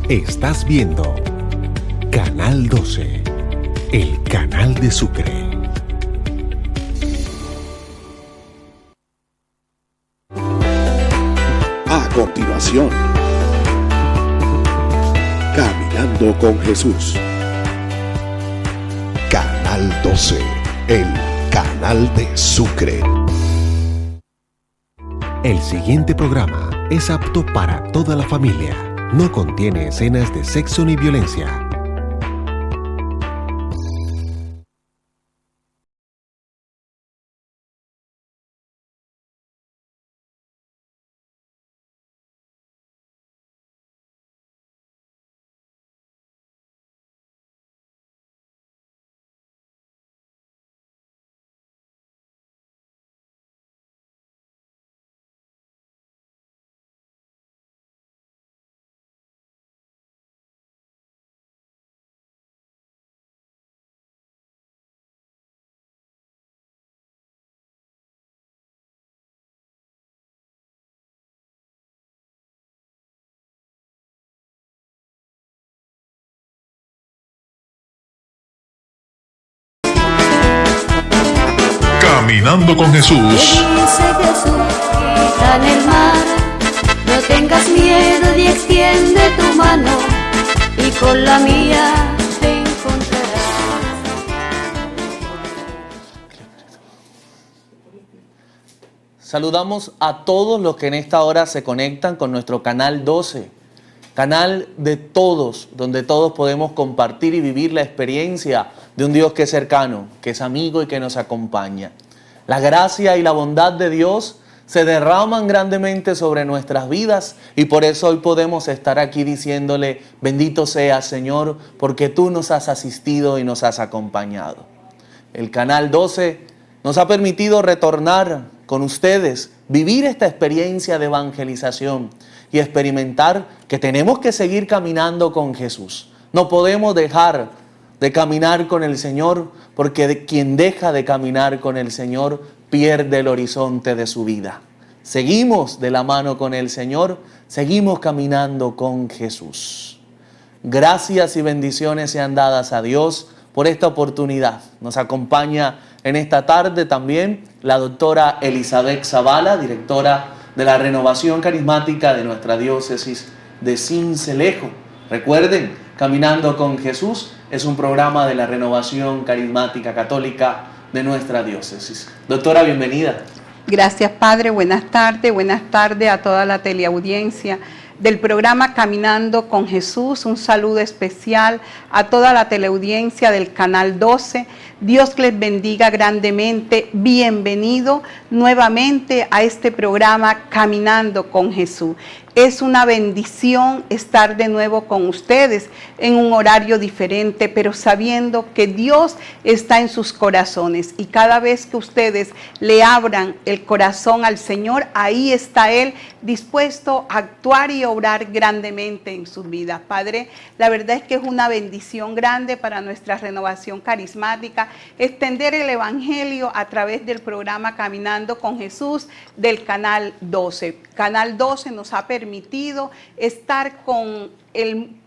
Estás viendo Canal 12, el canal de Sucre. A continuación, Caminando con Jesús. Canal 12, el canal de Sucre. El siguiente programa es apto para toda la familia. No contiene escenas de sexo ni violencia. Caminando con Jesús. Dice Jesús, quita en el mar, no tengas miedo y extiende tu mano, y con la mía te encontrarás. Saludamos a todos los que en esta hora se conectan con nuestro canal 12, canal de todos, donde todos podemos compartir y vivir la experiencia de un Dios que es cercano, que es amigo y que nos acompaña. La gracia y la bondad de Dios se derraman grandemente sobre nuestras vidas y por eso hoy podemos estar aquí diciéndole: bendito seas, Señor, porque tú nos has asistido y nos has acompañado. El canal 12 nos ha permitido retornar con ustedes, vivir esta experiencia de evangelización y experimentar que tenemos que seguir caminando con Jesús. No podemos dejar de caminar con el Señor, porque quien deja de caminar con el Señor pierde el horizonte de su vida. Seguimos de la mano con el Señor, seguimos caminando con Jesús. Gracias y bendiciones sean dadas a Dios por esta oportunidad. Nos acompaña en esta tarde también la doctora Elizabeth Zavala, directora de la Renovación Carismática de nuestra diócesis de Sincelejo. Recuerden, Caminando con Jesús es un programa de la Renovación Carismática Católica de nuestra diócesis. Doctora, bienvenida. Gracias, Padre. Buenas tardes a toda la teleaudiencia del programa Caminando con Jesús. Un saludo especial a toda la teleaudiencia del Canal 12. Dios les bendiga grandemente. Bienvenido nuevamente a este programa Caminando con Jesús. Es una bendición estar de nuevo con ustedes en un horario diferente, pero sabiendo que Dios está en sus corazones. Y cada vez que ustedes le abran el corazón al Señor, ahí está Él dispuesto a actuar y obrar grandemente en sus vidas. Padre, la verdad es que es una bendición grande para nuestra renovación carismática extender el Evangelio a través del programa Caminando con Jesús del Canal 12. Canal 12 nos ha permitido estar con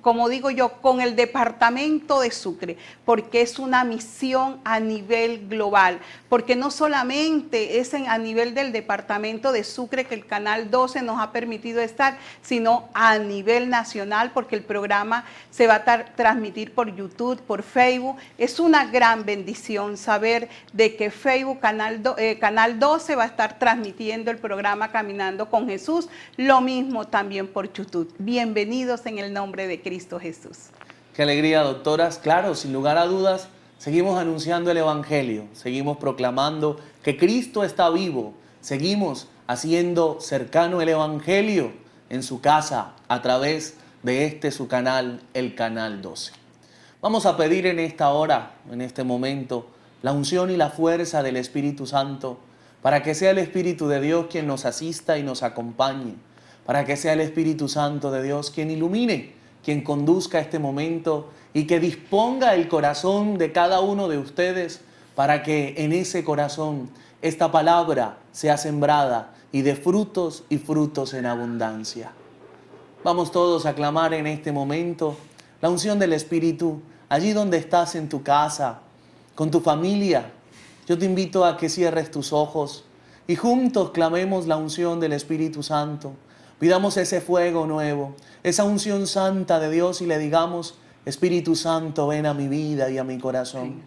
como digo yo, con el departamento de Sucre, porque es una misión a nivel global, porque no solamente es a nivel del departamento de Sucre que el Canal 12 nos ha permitido estar, sino a nivel nacional, porque el programa se va a transmitir por YouTube, por Facebook. Es una gran bendición saber de que Facebook Canal 12 va a estar transmitiendo el programa Caminando con Jesús, lo mismo también por YouTube. Bienvenidos en el nombre de Cristo Jesús. Qué alegría, doctoras. Claro, sin lugar a dudas, seguimos anunciando el Evangelio, seguimos proclamando que Cristo está vivo, seguimos haciendo cercano el Evangelio en su casa a través de su canal, el Canal 12. Vamos a pedir en esta hora, en este momento, la unción y la fuerza del Espíritu Santo para que sea el Espíritu de Dios quien nos asista y nos acompañe, para que sea el Espíritu Santo de Dios quien ilumine, quien conduzca este momento y que disponga el corazón de cada uno de ustedes para que en ese corazón esta palabra sea sembrada y dé frutos y frutos en abundancia. Vamos todos a clamar en este momento la unción del Espíritu, allí donde estás en tu casa, con tu familia. Yo te invito a que cierres tus ojos y juntos clamemos la unción del Espíritu Santo. Pidamos ese fuego nuevo, esa unción santa de Dios y le digamos: Espíritu Santo, ven a mi vida y a mi corazón.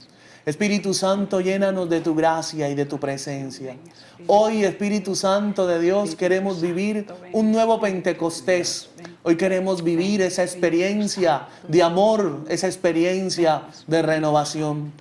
Espíritu Santo, llénanos de tu gracia y de tu presencia. Hoy, Espíritu Santo de Dios, queremos vivir un nuevo Pentecostés. Hoy queremos vivir esa experiencia de amor, esa experiencia de renovación.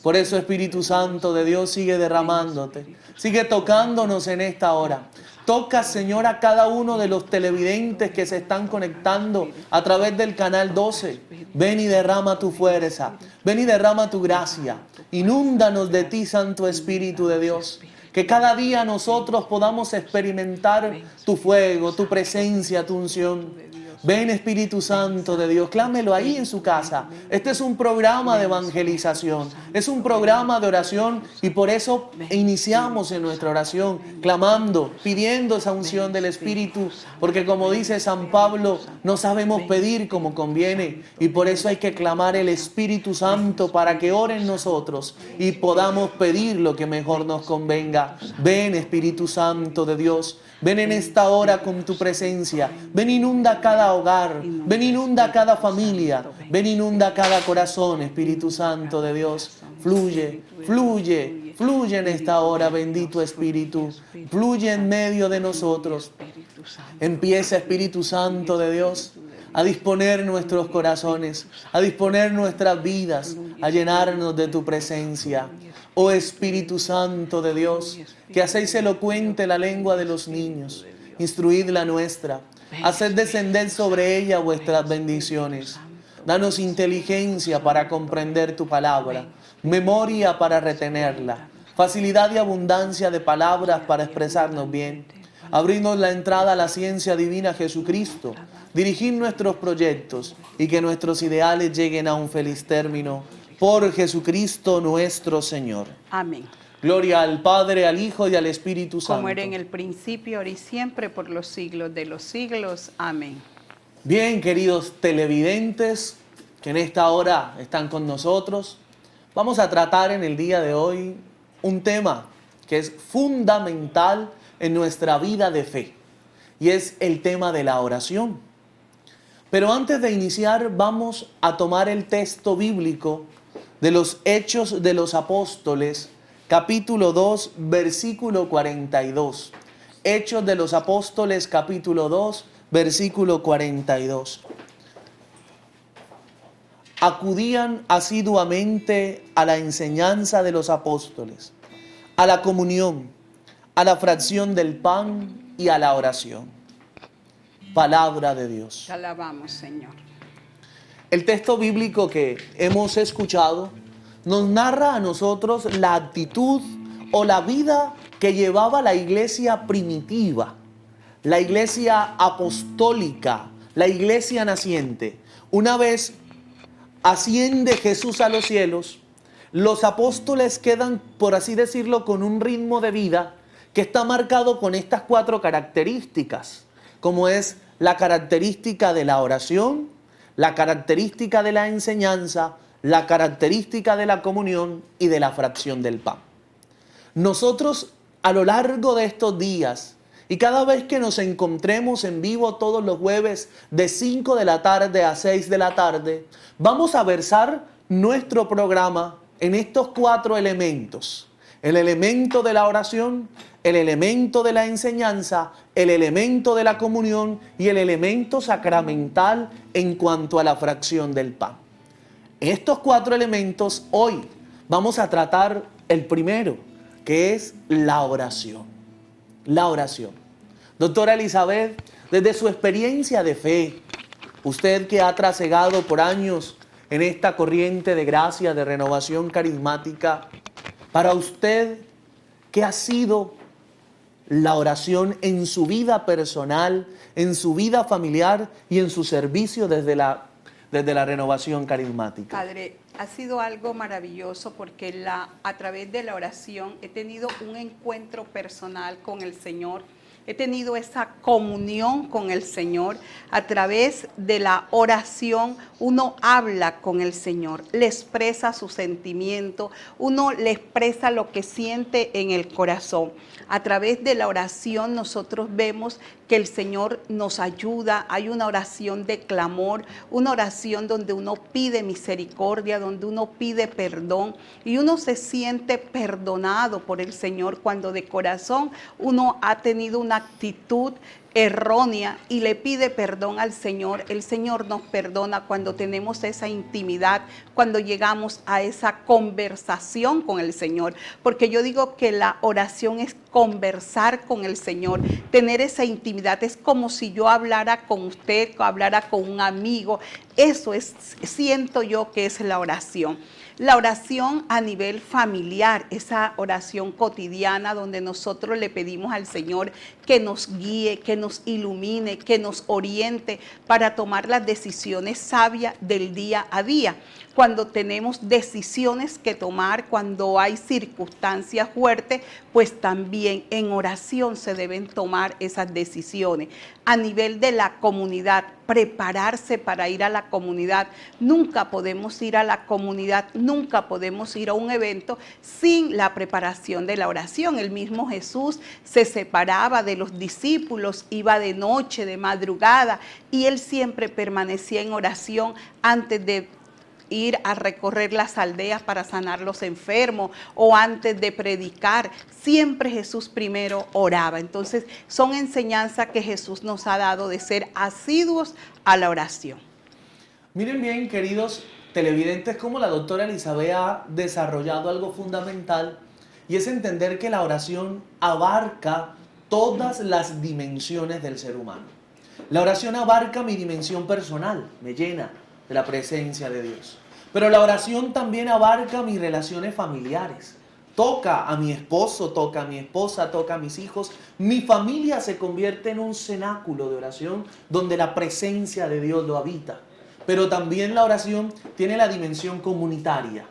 Por eso, Espíritu Santo de Dios, sigue derramándote, sigue tocándonos en esta hora. Toca, Señor, a cada uno de los televidentes que se están conectando a través del canal 12. Ven y derrama tu fuerza, ven y derrama tu gracia. Inúndanos de ti, Santo Espíritu de Dios. Que cada día nosotros podamos experimentar tu fuego, tu presencia, tu unción. Ven, Espíritu Santo de Dios, clámelo ahí en su casa. Este es un programa de evangelización, es un programa de oración y por eso iniciamos en nuestra oración clamando, pidiendo esa unción del Espíritu, porque como dice San Pablo, no sabemos pedir como conviene y por eso hay que clamar el Espíritu Santo para que ore en nosotros y podamos pedir lo que mejor nos convenga. Ven, Espíritu Santo de Dios. Ven en esta hora con tu presencia. Ven, inunda cada hogar. Ven, inunda cada familia. Ven, inunda cada corazón, Espíritu Santo de Dios. Fluye, fluye, fluye en esta hora, bendito Espíritu. Fluye en medio de nosotros. Empieza, Espíritu Santo de Dios, a disponer nuestros corazones, a disponer nuestras vidas, a llenarnos de tu presencia. Oh Espíritu Santo de Dios, que hacéis elocuente la lengua de los niños, instruid la nuestra, haced descender sobre ella vuestras bendiciones. Danos inteligencia para comprender tu palabra, memoria para retenerla, facilidad y abundancia de palabras para expresarnos bien. Abrirnos la entrada a la ciencia divina Jesucristo, dirigir nuestros proyectos y que nuestros ideales lleguen a un feliz término. Por Jesucristo nuestro Señor. Amén. Gloria al Padre, al Hijo y al Espíritu Santo. Como era en el principio, ahora y siempre, por los siglos de los siglos. Amén. Bien, queridos televidentes, que en esta hora están con nosotros, vamos a tratar en el día de hoy un tema que es fundamental en nuestra vida de fe, y es el tema de la oración. Pero antes de iniciar, vamos a tomar el texto bíblico de los Hechos de los Apóstoles, capítulo 2, versículo 42. Hechos de los Apóstoles, capítulo 2, versículo 42. Acudían asiduamente a la enseñanza de los apóstoles, a la comunión, a la fracción del pan y a la oración. Palabra de Dios. Te alabamos, Señor. El texto bíblico que hemos escuchado nos narra a nosotros la actitud o la vida que llevaba la iglesia primitiva, la iglesia apostólica, la iglesia naciente. Una vez asciende Jesús a los cielos, los apóstoles quedan, por así decirlo, con un ritmo de vida que está marcado con estas 4 características, como es la característica de la oración, la característica de la enseñanza, la característica de la comunión y de la fracción del pan. Nosotros a lo largo de estos días y cada vez que nos encontremos en vivo todos los jueves de 5 de la tarde a 6 de la tarde, vamos a versar nuestro programa en estos 4 elementos. El elemento de la oración, el elemento de la enseñanza, el elemento de la comunión y el elemento sacramental en cuanto a la fracción del pan. En estos 4 elementos hoy vamos a tratar el primero, que es la oración. La oración. Doctora Elizabeth, desde su experiencia de fe, usted que ha trasegado por años en esta corriente de gracia, de renovación carismática, para usted, ¿qué ha sido la oración en su vida personal, en su vida familiar y en su servicio desde la renovación carismática? Padre, ha sido algo maravilloso porque a través de la oración he tenido un encuentro personal con el Señor he tenido esa comunión con el Señor. A través de la oración uno habla con el Señor, le expresa su sentimiento, uno le expresa lo que siente en el corazón. A través de la oración nosotros vemos que el Señor nos ayuda. Hay una oración de clamor, una oración donde uno pide misericordia, donde uno pide perdón y uno se siente perdonado por el Señor cuando de corazón uno ha tenido una actitud errónea y le pide perdón al Señor. El Señor nos perdona cuando tenemos esa intimidad, cuando llegamos a esa conversación con el Señor, porque yo digo que la oración es conversar con el Señor, tener esa intimidad. Es como si yo hablara con usted, hablara con un amigo. Eso es, siento yo que es la oración. La oración a nivel familiar, esa oración cotidiana donde nosotros le pedimos al Señor que nos guíe, que nos ilumine, que nos oriente para tomar las decisiones sabias del día a día. Cuando tenemos decisiones que tomar, cuando hay circunstancias fuertes, pues también en oración se deben tomar esas decisiones. A nivel de la comunidad, prepararse para ir a la comunidad. Nunca podemos ir a la comunidad, nunca podemos ir a un evento sin la preparación de la oración. El mismo Jesús se separaba de los discípulos, iba de noche, de madrugada, y él siempre permanecía en oración antes de ir a recorrer las aldeas para sanar los enfermos o antes de predicar. Siempre Jesús primero oraba. Entonces son enseñanzas que Jesús nos ha dado de ser asiduos a la oración. Miren bien, queridos televidentes, cómo la doctora Elizabeth ha desarrollado algo fundamental, y es entender que la oración abarca todas las dimensiones del ser humano. La oración abarca mi dimensión personal, me llena de la presencia de Dios. Pero la oración también abarca mis relaciones familiares. Toca a mi esposo, toca a mi esposa, toca a mis hijos. Mi familia se convierte en un cenáculo de oración donde la presencia de Dios lo habita. Pero también la oración tiene la dimensión comunitaria,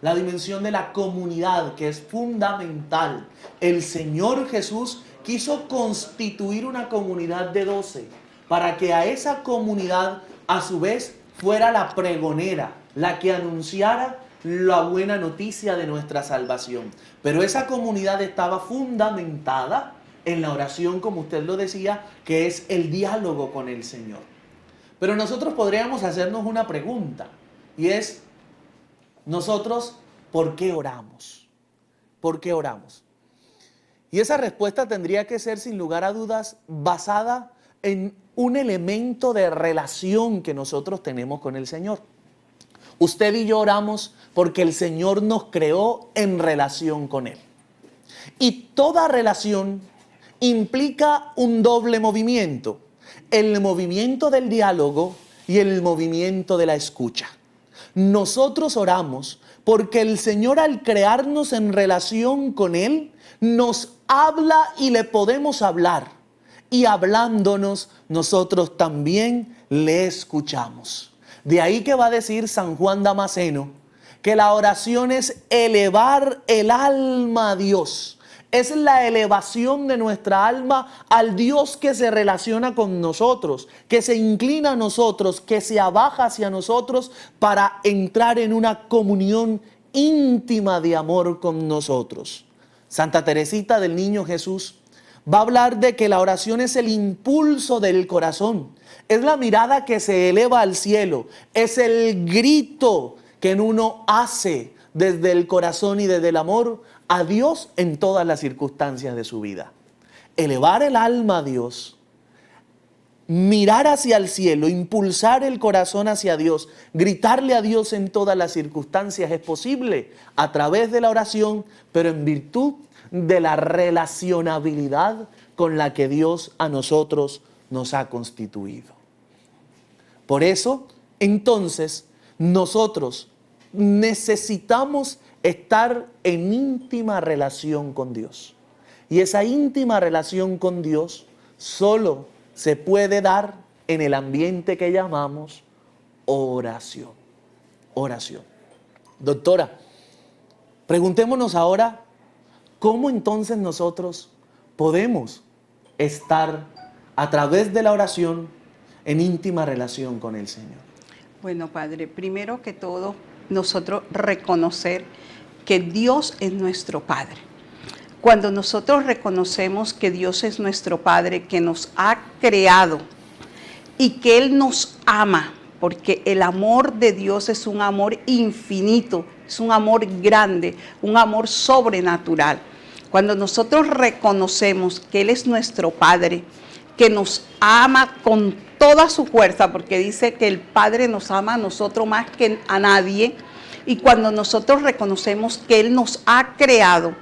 la dimensión de la comunidad, que es fundamental. El Señor Jesús quiso constituir una comunidad de 12 para que a esa comunidad a su vez fuera la pregonera, la que anunciara la buena noticia de nuestra salvación. Pero esa comunidad estaba fundamentada en la oración, como usted lo decía, que es el diálogo con el Señor. Pero nosotros podríamos hacernos una pregunta, y es, nosotros, ¿por qué oramos? ¿Por qué oramos? Y esa respuesta tendría que ser, sin lugar a dudas, basada en un elemento de relación que nosotros tenemos con el Señor. Usted y yo oramos porque el Señor nos creó en relación con Él. Y toda relación implica un doble movimiento: el movimiento del diálogo y el movimiento de la escucha. Nosotros oramos porque el Señor, al crearnos en relación con Él, nos habla y le podemos hablar. Y hablándonos, nosotros también le escuchamos. De ahí que va a decir San Juan Damasceno que la oración es elevar el alma a Dios. Es la elevación de nuestra alma al Dios que se relaciona con nosotros, que se inclina a nosotros, que se abaja hacia nosotros para entrar en una comunión íntima de amor con nosotros. Santa Teresita del Niño Jesús va a hablar de que la oración es el impulso del corazón, es la mirada que se eleva al cielo, es el grito que en uno hace desde el corazón y desde el amor a Dios en todas las circunstancias de su vida. Elevar el alma a Dios, mirar hacia el cielo, impulsar el corazón hacia Dios, gritarle a Dios en todas las circunstancias es posible a través de la oración, pero en virtud de la relacionabilidad con la que Dios a nosotros nos ha constituido. Por eso, entonces, nosotros necesitamos estar en íntima relación con Dios. Y esa íntima relación con Dios solo se puede dar en el ambiente que llamamos oración. Oración. Doctora, preguntémonos ahora, ¿cómo entonces nosotros podemos estar a través de la oración en íntima relación con el Señor? Bueno, Padre, primero que todo, nosotros reconocer que Dios es nuestro Padre. Cuando nosotros reconocemos que Dios es nuestro Padre, que nos ha creado y que Él nos ama, porque el amor de Dios es un amor infinito, es un amor grande, un amor sobrenatural. Cuando nosotros reconocemos que Él es nuestro Padre, que nos ama con toda su fuerza, porque dice que el Padre nos ama a nosotros más que a nadie, y cuando nosotros reconocemos que Él nos ha creado,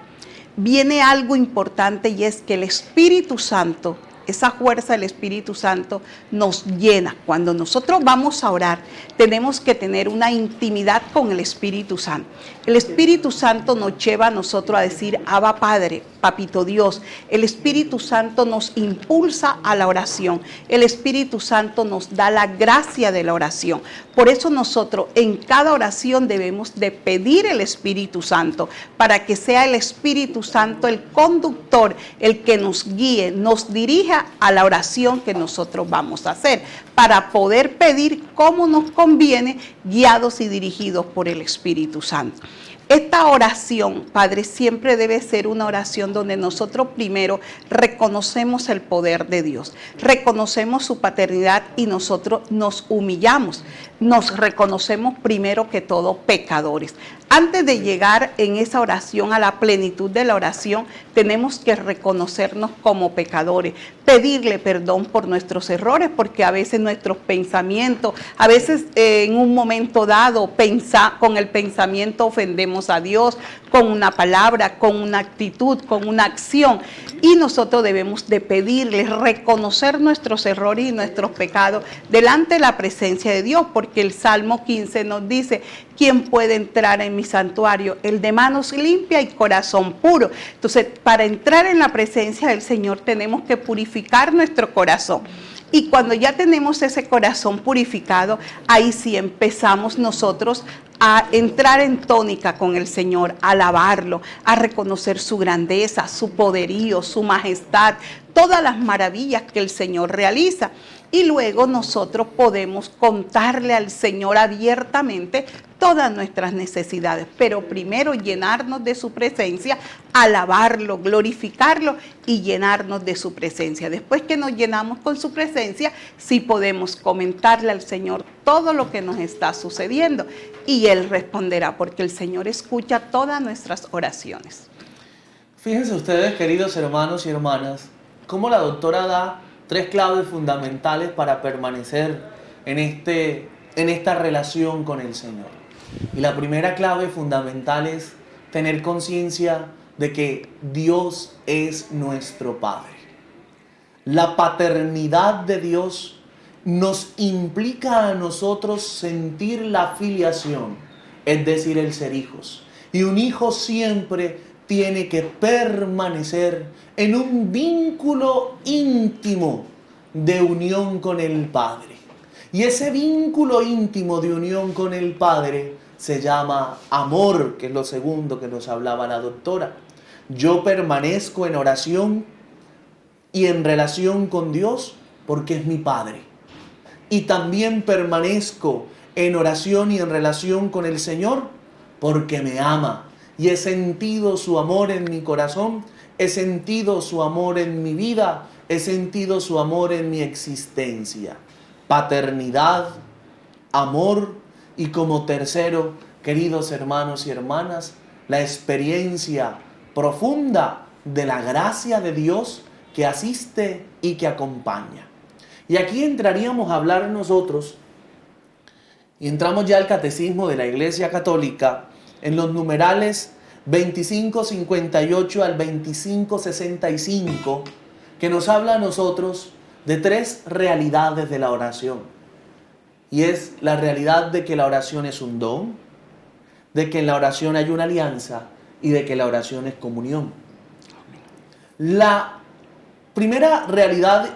viene algo importante, y es que el Espíritu Santo, esa fuerza del Espíritu Santo nos llena. Cuando nosotros vamos a orar, tenemos que tener una intimidad con el Espíritu Santo. El Espíritu Santo nos lleva a nosotros a decir, Abba Padre, Papito Dios. El Espíritu Santo nos impulsa a la oración. El Espíritu Santo nos da la gracia de la oración. Por eso nosotros en cada oración debemos de pedir el Espíritu Santo, para que sea el Espíritu Santo el conductor, el que nos guíe, nos dirija a la oración que nosotros vamos a hacer, para poder pedir como nos conviene, guiados y dirigidos por el Espíritu Santo. Esta oración, Padre, siempre debe ser una oración donde nosotros primero reconocemos el poder de Dios, reconocemos su paternidad y nosotros nos humillamos, nos reconocemos primero que todo pecadores. Antes de llegar en esa oración a la plenitud de la oración, tenemos que reconocernos como pecadores, pedirle perdón por nuestros errores, porque a veces nuestros pensamientos, a veces en un momento dado, con el pensamiento ofendemos a Dios, con una palabra, con una actitud, con una acción. Y nosotros debemos de pedirle, reconocer nuestros errores y nuestros pecados delante de la presencia de Dios, porque el Salmo 15 nos dice, ¿quién puede entrar en mi santuario? El de manos limpias y corazón puro. Entonces, para entrar en la presencia del Señor tenemos que purificar nuestro corazón. Y cuando ya tenemos ese corazón purificado, ahí sí empezamos nosotros a entrar en tónica con el Señor, a alabarlo, a reconocer su grandeza, su poderío, su majestad, todas las maravillas que el Señor realiza. Y luego nosotros podemos contarle al Señor abiertamente todas nuestras necesidades, pero primero llenarnos de su presencia, alabarlo, glorificarlo y llenarnos de su presencia. Después que nos llenamos con su presencia, sí podemos comentarle al Señor todo lo que nos está sucediendo y Él responderá, porque el Señor escucha todas nuestras oraciones. Fíjense ustedes, queridos hermanos y hermanas, cómo la doctora da 3 claves fundamentales para permanecer en esta relación con el Señor. Y la primera clave fundamental es tener conciencia de que Dios es nuestro Padre. La paternidad de Dios nos implica a nosotros sentir la filiación, es decir, el ser hijos. Y un hijo siempre tiene que permanecer en un vínculo íntimo de unión con el Padre. Y ese vínculo íntimo de unión con el Padre se llama amor, que es lo segundo que nos hablaba la doctora. Yo permanezco en oración y en relación con Dios porque es mi Padre. Y también permanezco en oración y en relación con el Señor porque me ama. Y he sentido su amor en mi corazón, he sentido su amor en mi vida, he sentido su amor en mi existencia. Paternidad, amor y como tercero, queridos hermanos y hermanas, la experiencia profunda de la gracia de Dios que asiste y que acompaña. Y aquí entraríamos a hablar nosotros, y entramos ya al Catecismo de la Iglesia Católica, en los numerales 2558 al 2565, que nos habla a nosotros de 3 realidades de la oración. Y es la realidad de que la oración es un don, de que en la oración hay una alianza y de que la oración es comunión. La primera realidad,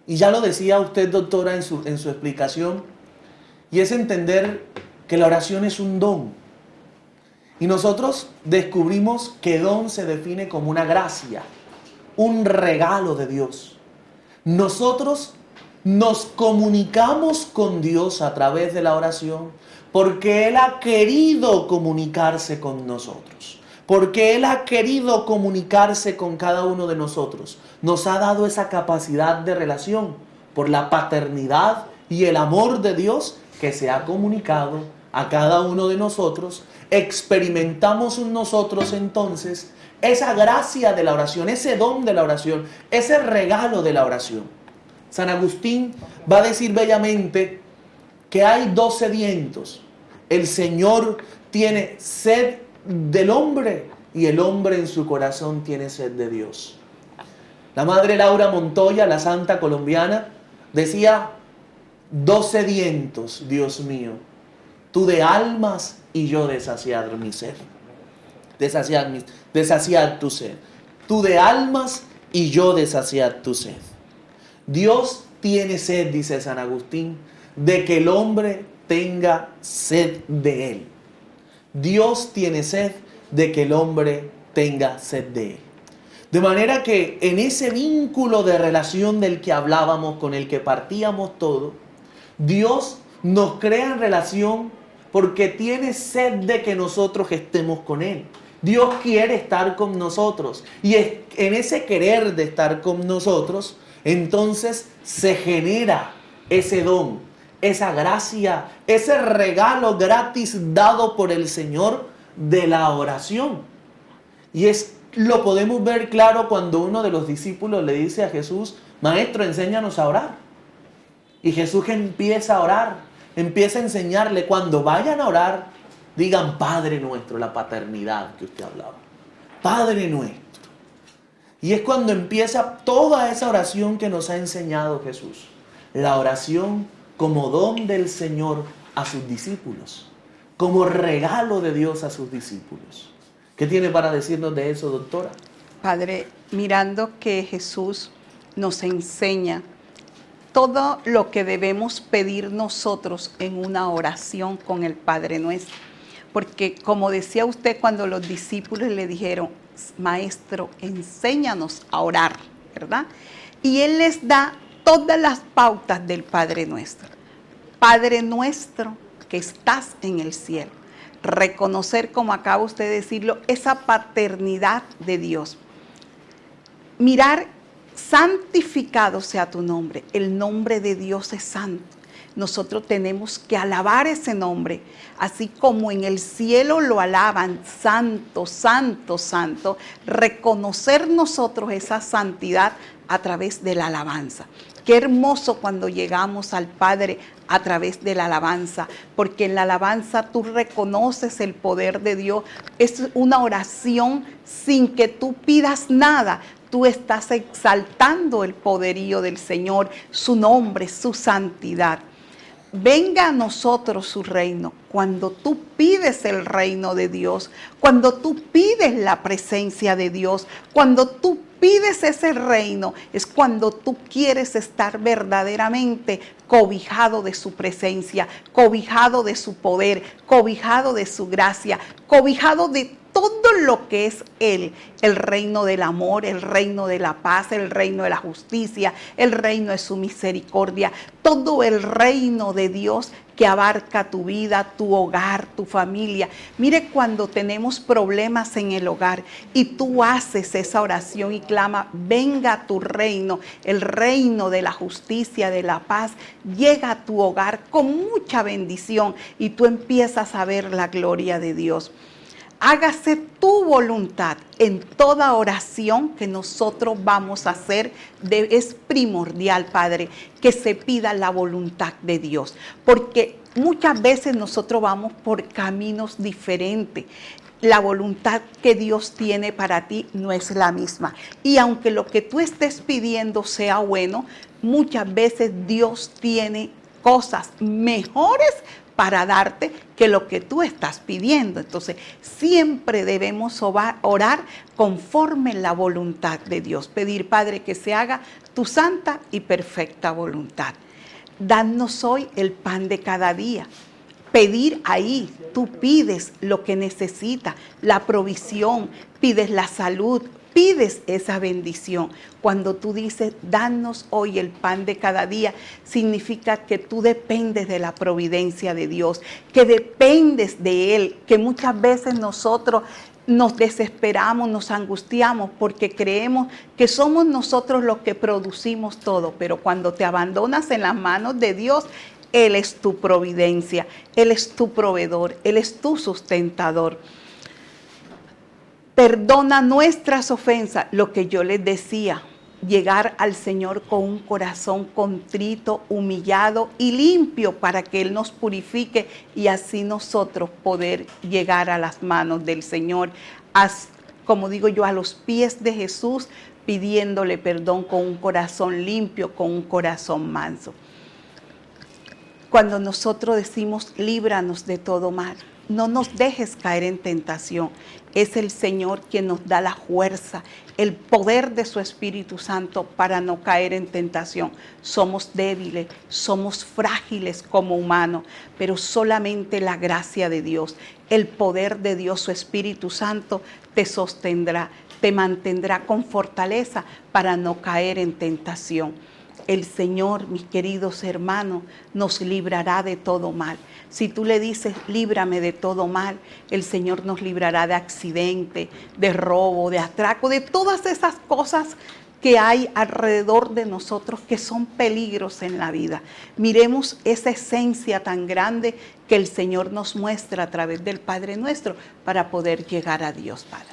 y ya lo decía usted, doctora, en su explicación, y es entender que la oración es un don. Y nosotros descubrimos que don se define como una gracia un regalo de Dios. Nosotros nos comunicamos con Dios a través de la oración porque Él ha querido comunicarse con nosotros. Porque Él ha querido comunicarse con cada uno de nosotros. Nos ha dado esa capacidad de relación por la paternidad y el amor de Dios que se ha comunicado a cada uno de nosotros. Experimentamos en nosotros entonces esa gracia de la oración, ese don de la oración, ese regalo de la oración. San Agustín va a decir bellamente que hay dos sedientos. El Señor tiene sed del hombre y el hombre en su corazón tiene sed de Dios. La Madre Laura Montoya, la santa colombiana, decía: dos sedientos, Dios mío, tú de almas y yo de saciar mi sed. De saciar tu sed. Tú de almas y yo de saciar tu sed. Dios tiene sed, dice San Agustín, de que el hombre tenga sed de Él. Dios tiene sed de que el hombre tenga sed de Él. De manera que en ese vínculo de relación del que hablábamos, con el que partíamos todo, Dios nos crea en relación porque tiene sed de que nosotros estemos con Él. Dios quiere estar con nosotros y en ese querer de estar con nosotros, entonces se genera ese don, esa gracia, ese regalo gratis dado por el Señor de la oración. Y lo podemos ver claro cuando uno de los discípulos le dice a Jesús: Maestro, enséñanos a orar. Y Jesús empieza a orar, empieza a enseñarle: cuando vayan a orar, digan Padre nuestro, la paternidad que usted hablaba. Padre nuestro. Y es cuando empieza toda esa oración que nos ha enseñado Jesús. La oración como don del Señor a sus discípulos, como regalo de Dios a sus discípulos. ¿Qué tiene para decirnos de eso, doctora? Padre, mirando que Jesús nos enseña todo lo que debemos pedir nosotros en una oración con el Padre Nuestro. Porque como decía usted cuando los discípulos le dijeron: Maestro, enséñanos a orar, ¿verdad? Y Él les da todas las pautas del Padre Nuestro. Padre nuestro que estás en el cielo. Reconocer, como acaba usted de decirlo, esa paternidad de Dios. Mirar: santificado sea tu nombre. El nombre de Dios es santo. Nosotros tenemos que alabar ese nombre, así como en el cielo lo alaban, santo, santo, santo. Reconocer nosotros esa santidad a través de la alabanza. Qué hermoso cuando llegamos al Padre a través de la alabanza, porque en la alabanza tú reconoces el poder de Dios. Es una oración sin que tú pidas nada. Tú estás exaltando el poderío del Señor, su nombre, su santidad. Venga a nosotros su reino. Cuando tú pides el reino de Dios, cuando tú pides la presencia de Dios, cuando tú pides ese reino, es cuando tú quieres estar verdaderamente cobijado de su presencia, cobijado de su poder, cobijado de su gracia, cobijado de todo lo que es Él, el reino del amor, el reino de la paz, el reino de la justicia, el reino de su misericordia, todo el reino de Dios que abarca tu vida, tu hogar, tu familia. Mire, cuando tenemos problemas en el hogar y tú haces esa oración y clama: venga tu reino, el reino de la justicia, de la paz, llega a tu hogar con mucha bendición y tú empiezas a ver la gloria de Dios. Hágase tu voluntad en toda oración que nosotros vamos a hacer. Es primordial, Padre, que se pida la voluntad de Dios, porque muchas veces nosotros vamos por caminos diferentes. La voluntad que Dios tiene para ti no es la misma. Y aunque lo que tú estés pidiendo sea bueno, muchas veces Dios tiene cosas mejores para darte que lo que tú estás pidiendo. Entonces, siempre debemos orar conforme la voluntad de Dios. Pedir: Padre, que se haga tu santa y perfecta voluntad. Danos hoy el pan de cada día. Pedir ahí, tú pides lo que necesitas, la provisión, pides la salud, pides esa bendición. Cuando tú dices, danos hoy el pan de cada día, significa que tú dependes de la providencia de Dios, que dependes de Él, que muchas veces nosotros nos desesperamos, nos angustiamos porque creemos que somos nosotros los que producimos todo, pero cuando te abandonas en las manos de Dios, Él es tu providencia, Él es tu proveedor, Él es tu sustentador. Perdona nuestras ofensas, lo que yo les decía, llegar al Señor con un corazón contrito, humillado y limpio para que Él nos purifique y así nosotros poder llegar a las manos del Señor, como digo yo, a los pies de Jesús, pidiéndole perdón con un corazón limpio, con un corazón manso. Cuando nosotros decimos, líbranos de todo mal, no nos dejes caer en tentación. Es el Señor quien nos da la fuerza, el poder de su Espíritu Santo para no caer en tentación. Somos débiles, somos frágiles como humanos, pero solamente la gracia de Dios, el poder de Dios, su Espíritu Santo, te sostendrá, te mantendrá con fortaleza para no caer en tentación. El Señor, mis queridos hermanos, nos librará de todo mal. Si tú le dices, líbrame de todo mal, el Señor nos librará de accidente, de robo, de atraco, de todas esas cosas que hay alrededor de nosotros que son peligros en la vida. Miremos esa esencia tan grande que el Señor nos muestra a través del Padre Nuestro para poder llegar a Dios, Padre.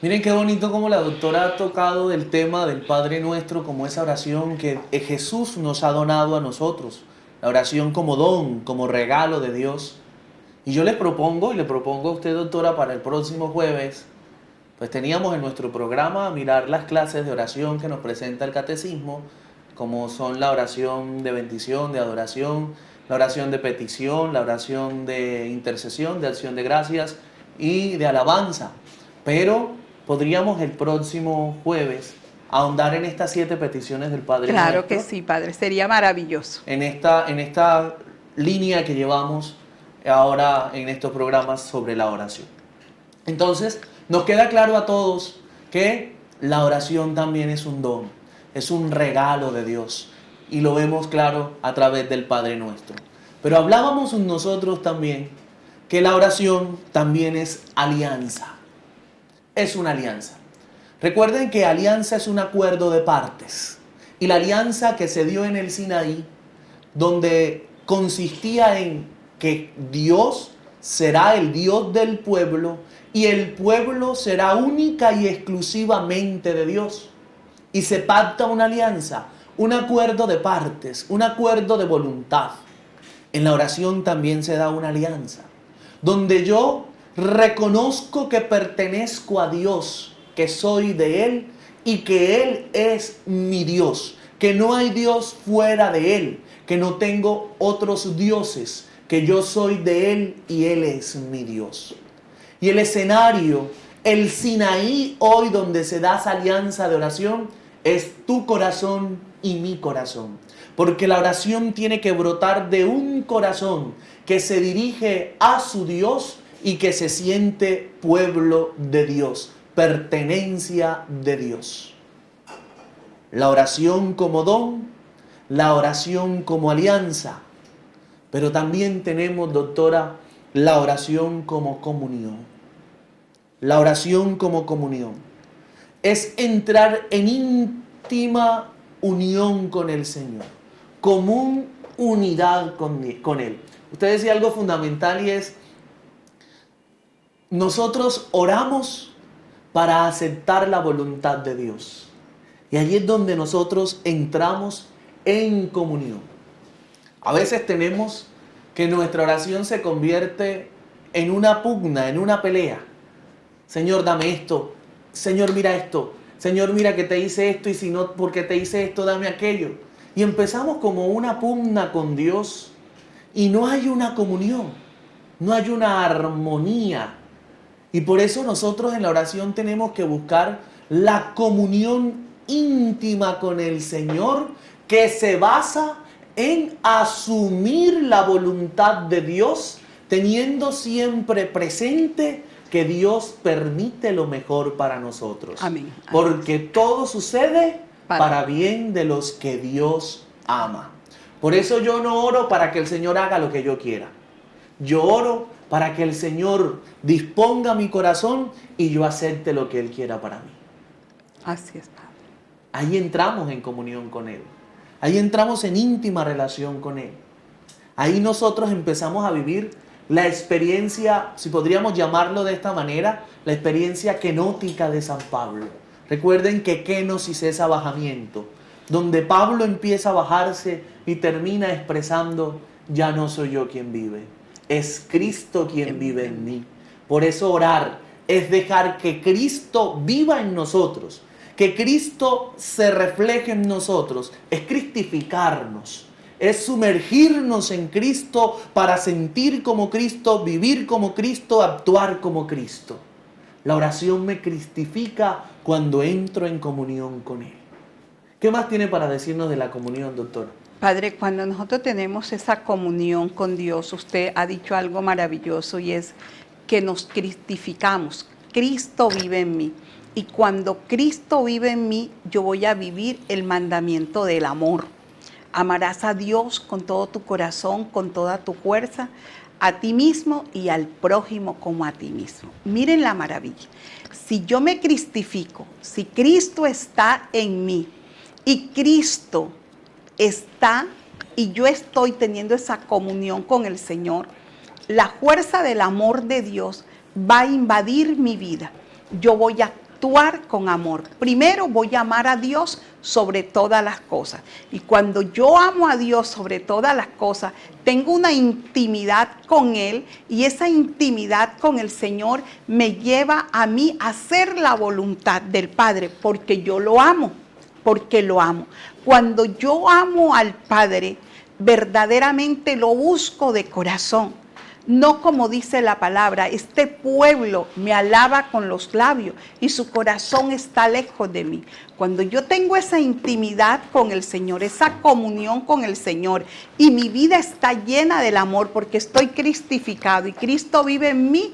Miren qué bonito como la doctora ha tocado el tema del Padre Nuestro como esa oración que Jesús nos ha donado a nosotros. La oración como don, como regalo de Dios. Y yo le propongo a usted, doctora, para el próximo jueves, pues teníamos en nuestro programa mirar las clases de oración que nos presenta el catecismo, como son la oración de bendición, de adoración, la oración de petición, la oración de intercesión, de acción de gracias y de alabanza. Pero podríamos el próximo jueves ahondar en estas 7 peticiones del Padre Claro Nuestro. que sí, Padre, sería maravilloso. En esta línea que llevamos ahora en estos programas sobre la oración. Entonces, nos queda claro a todos que la oración también es un don, es un regalo de Dios. Y lo vemos claro a través del Padre Nuestro. Pero hablábamos nosotros también que la oración también es alianza. Es una alianza. Recuerden que alianza es un acuerdo de partes. Y la alianza que se dio en el Sinaí, donde consistía en que Dios será el Dios del pueblo y el pueblo será única y exclusivamente de Dios. Y se pacta una alianza, un acuerdo de partes, un acuerdo de voluntad. En la oración también se da una alianza, donde yo reconozco que pertenezco a Dios, que soy de Él y que Él es mi Dios, que no hay Dios fuera de Él, que no tengo otros dioses, que yo soy de Él y Él es mi Dios. Y el escenario, el Sinaí hoy donde se da esa alianza de oración, es tu corazón y mi corazón. Porque la oración tiene que brotar de un corazón que se dirige a su Dios y que se siente pueblo de Dios, pertenencia de Dios. La oración como don, la oración como alianza, pero también tenemos, doctora, la oración como comunión. La oración como comunión es entrar en íntima unión con el Señor, común unidad con Él. Usted decía algo fundamental y es, nosotros oramos para aceptar la voluntad de Dios. Y allí es donde nosotros entramos en comunión. A veces tenemos que nuestra oración se convierte en una pugna, en una pelea. Señor, dame esto. Señor, mira esto. Señor, mira que te hice esto y si no, porque te hice esto, dame aquello. Y empezamos como una pugna con Dios y no hay una comunión, no hay una armonía. Y por eso nosotros en la oración tenemos que buscar la comunión íntima con el Señor, que se basa en asumir la voluntad de Dios, teniendo siempre presente que Dios permite lo mejor para nosotros. Amén. Porque todo sucede para Bien. bien de los que Dios ama. Por eso yo no oro para que el Señor haga lo que yo quiera. Yo oro para que el Señor disponga mi corazón y yo acepte lo que Él quiera para mí. Así es, Padre. Ahí entramos en comunión con Él. Ahí entramos en íntima relación con Él. Ahí nosotros empezamos a vivir la experiencia, si podríamos llamarlo de esta manera, la experiencia kenótica de San Pablo. Recuerden que kenosis es abajamiento, donde Pablo empieza a bajarse y termina expresando: ya no soy yo quien vive, es Cristo quien vive en mí. Por eso orar es dejar que Cristo viva en nosotros, que Cristo se refleje en nosotros, es cristificarnos, es sumergirnos en Cristo para sentir como Cristo, vivir como Cristo, actuar como Cristo. La oración me cristifica cuando entro en comunión con Él. ¿Qué más tiene para decirnos de la comunión, doctor? Padre, cuando nosotros tenemos esa comunión con Dios, usted ha dicho algo maravilloso y es que nos cristificamos. Cristo vive en mí. Y cuando Cristo vive en mí, yo voy a vivir el mandamiento del amor. Amarás a Dios con todo tu corazón, con toda tu fuerza, a ti mismo y al prójimo como a ti mismo. Miren la maravilla. Si yo me cristifico, si Cristo está en mí y Cristo está y yo estoy teniendo esa comunión con el Señor, la fuerza del amor de Dios va a invadir mi vida. Yo voy a actuar con amor. Primero voy a amar a Dios sobre todas las cosas. Y cuando yo amo a Dios sobre todas las cosas, tengo una intimidad con Él y esa intimidad con el Señor me lleva a mí a hacer la voluntad del Padre porque yo lo amo, porque lo amo. Cuando yo amo al Padre, verdaderamente lo busco de corazón. No como dice la palabra, este pueblo me alaba con los labios y su corazón está lejos de mí. Cuando yo tengo esa intimidad con el Señor, esa comunión con el Señor y mi vida está llena del amor porque estoy cristificado y Cristo vive en mí,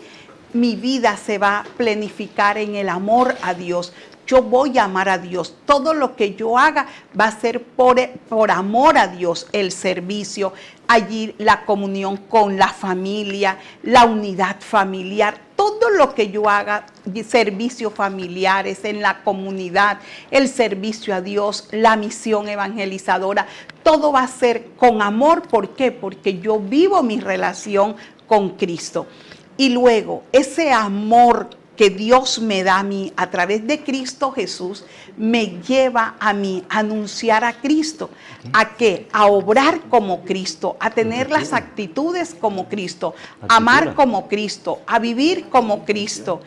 mi vida se va a plenificar en el amor a Dios. Yo voy a amar a Dios. Todo lo que yo haga va a ser por amor a Dios, el servicio, allí la comunión con la familia, la unidad familiar, todo lo que yo haga, servicios familiares en la comunidad, el servicio a Dios, la misión evangelizadora, todo va a ser con amor. ¿Por qué? Porque yo vivo mi relación con Cristo. Y luego, ese amor que Dios me da a mí a través de Cristo Jesús, me lleva a mí a anunciar a Cristo. ¿A qué? A obrar como Cristo, a tener las actitudes como Cristo, a amar como Cristo, a vivir como Cristo,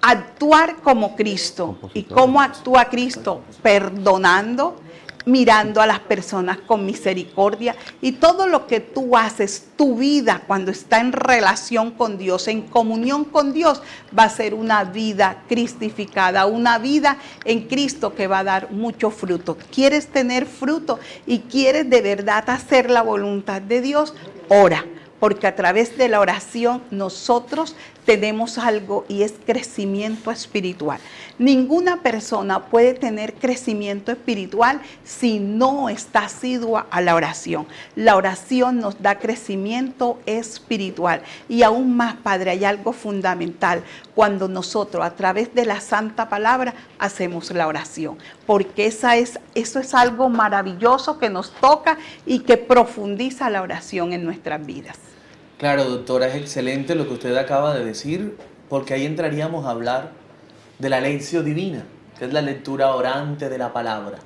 a actuar como Cristo. ¿Y cómo actúa Cristo? Perdonando, mirando a las personas con misericordia, y todo lo que tú haces, tu vida cuando está en relación con Dios, en comunión con Dios, va a ser una vida cristificada, una vida en Cristo que va a dar mucho fruto. ¿Quieres tener fruto y quieres de verdad hacer la voluntad de Dios? Ora. Porque a través de la oración nosotros tenemos algo y es crecimiento espiritual. Ninguna persona puede tener crecimiento espiritual si no está asidua a la oración. La oración nos da crecimiento espiritual. Y aún más, Padre, hay algo fundamental cuando nosotros a través de la Santa Palabra hacemos la oración. Porque eso es algo maravilloso que nos toca y que profundiza la oración en nuestras vidas. Claro, doctora, es excelente lo que usted acaba de decir, porque ahí entraríamos a hablar de la lección divina, que es la lectura orante de la palabra.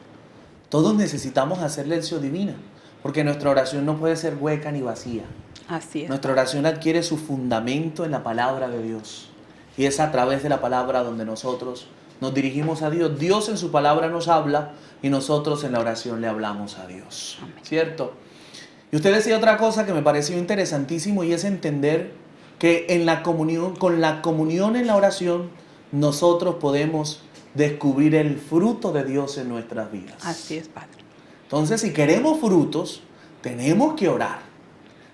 Todos necesitamos hacer lección divina, porque nuestra oración no puede ser hueca ni vacía. Así es. Nuestra oración adquiere su fundamento en la palabra de Dios, y es a través de la palabra donde nosotros nos dirigimos a Dios. Dios en su palabra nos habla y nosotros en la oración le hablamos a Dios. ¿Cierto? Y usted decía otra cosa que me pareció interesantísimo, y es entender que en la comunión, con la comunión en la oración, nosotros podemos descubrir el fruto de Dios en nuestras vidas. Así es, Padre. Entonces, si queremos frutos, tenemos que orar.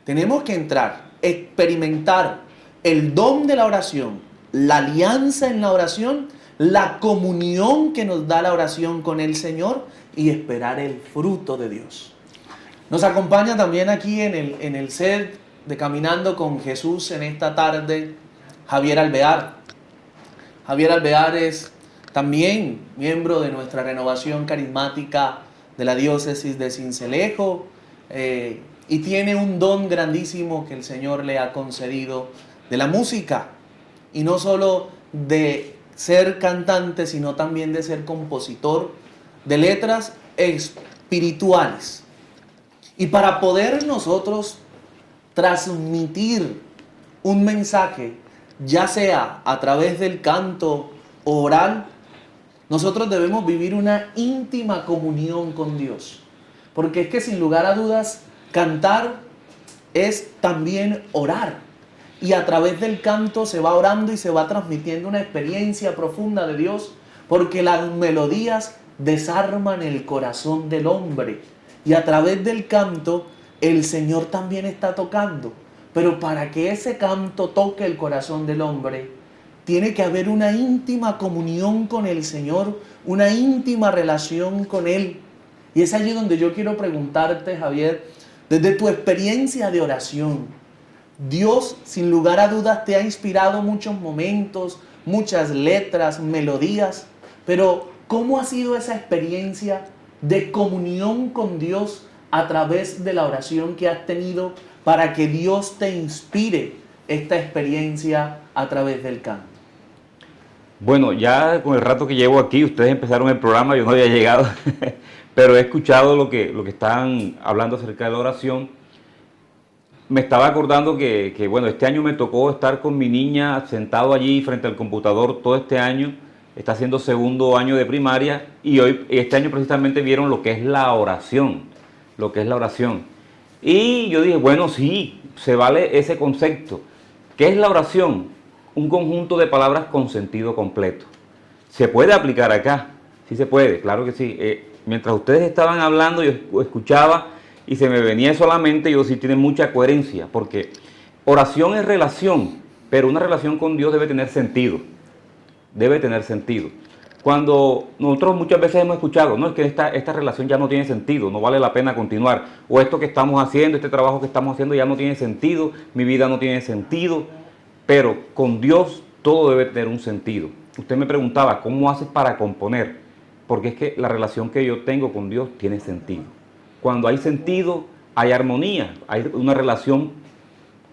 Tenemos que entrar, experimentar el don de la oración la alianza en la oración, la comunión que nos da la oración con el Señor y esperar el fruto de Dios. Nos acompaña también aquí en el set de Caminando con Jesús en esta tarde Javier Alvear. Javier Alvear es también miembro de nuestra renovación carismática de la diócesis de Sincelejo y tiene un don grandísimo que el Señor le ha concedido de la música, y no solo de ser cantante, sino también de ser compositor de letras espirituales. Y para poder nosotros transmitir un mensaje, ya sea a través del canto oral, nosotros debemos vivir una íntima comunión con Dios. Porque es que sin lugar a dudas, cantar es también orar. Y a través del canto se va orando y se va transmitiendo una experiencia profunda de Dios, porque las melodías desarman el corazón del hombre. Y a través del canto, el Señor también está tocando. Pero para que ese canto toque el corazón del hombre, tiene que haber una íntima comunión con el Señor, una íntima relación con Él. Y es allí donde yo quiero preguntarte, Javier, desde tu experiencia de oración, Dios, sin lugar a dudas, te ha inspirado muchos momentos, muchas letras, melodías, pero ¿cómo ha sido esa experiencia de comunión con Dios a través de la oración que has tenido para que Dios te inspire esta experiencia a través del canto? Bueno, ya con el rato que llevo aquí, ustedes empezaron el programa, yo no había llegado, pero he escuchado lo que están hablando acerca de la oración. Me estaba acordando que bueno, este año me tocó estar con mi niña sentado allí frente al computador todo este año. Está haciendo segundo año de primaria y este año precisamente vieron lo que es la oración, Y yo dije, bueno, sí, se vale ese concepto. ¿Qué es la oración? Un conjunto de palabras con sentido completo. ¿Se puede aplicar acá? Sí se puede, claro que sí. Mientras ustedes estaban hablando, yo escuchaba y se me venía eso a la mente, y yo sí tiene mucha coherencia, porque oración es relación, pero una relación con Dios debe tener sentido. Debe tener sentido. Cuando nosotros muchas veces hemos escuchado, no, es que esta relación ya no tiene sentido, no vale la pena continuar, o esto que estamos haciendo, este trabajo que estamos haciendo ya no tiene sentido, mi vida no tiene sentido, pero con Dios todo debe tener un sentido. Usted me preguntaba, ¿cómo haces para componer? Porque es que la relación que yo tengo con Dios tiene sentido. Cuando hay sentido, hay armonía, hay una relación